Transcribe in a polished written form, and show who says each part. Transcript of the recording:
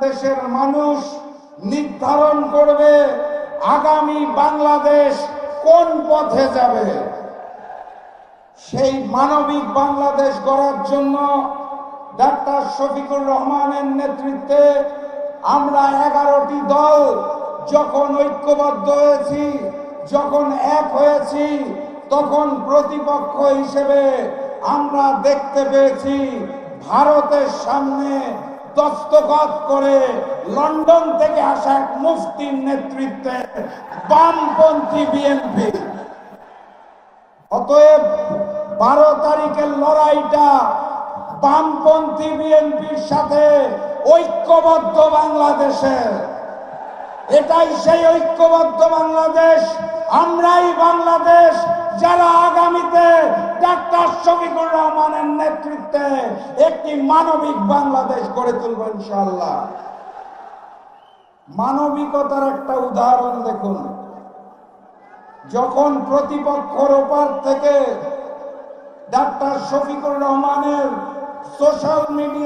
Speaker 1: দেশের মানুষ নির্ধারণ করবে আগামী বাংলাদেশ কোন পথে যাবে। সেই মানবিক বাংলাদেশ গড়ার জন্য ডাক্তার শফিকুর রহমানের নেতৃত্বে আমরা 11টি দল যখন ঐক্যবদ্ধ হয়েছি, যখন এক হয়েছি, তখন প্রতিপক্ষ হিসেবে আমরা দেখতে পেয়েছি ভারতের সামনে দস্তখত করে লন্ডন থেকে আসা এক মুফতির নেতৃত্বে বামপন্থী বিএনপি। অতএব 12 তারিখের লড়াইটা বামপন্থী বিএনপির সাথে ঐক্যবদ্ধ বাংলাদেশের। এটাই সেই ঐক্যবদ্ধ বাংলাদেশ, আমরাই বাংলাদেশ যারা আগামীতে ডাক্তার শফিকুর রহমানের নেতৃত্বে একটি মানবিক বাংলাদেশ গড়ে তুলব ইনশাআল্লাহ। মানবিকতার একটা উদাহরণ দেখুন। যখন প্রতিপক্ষের ওপার থেকে ডাক্তার শফিকুর রহমানের সোশ্যাল মিডিয়া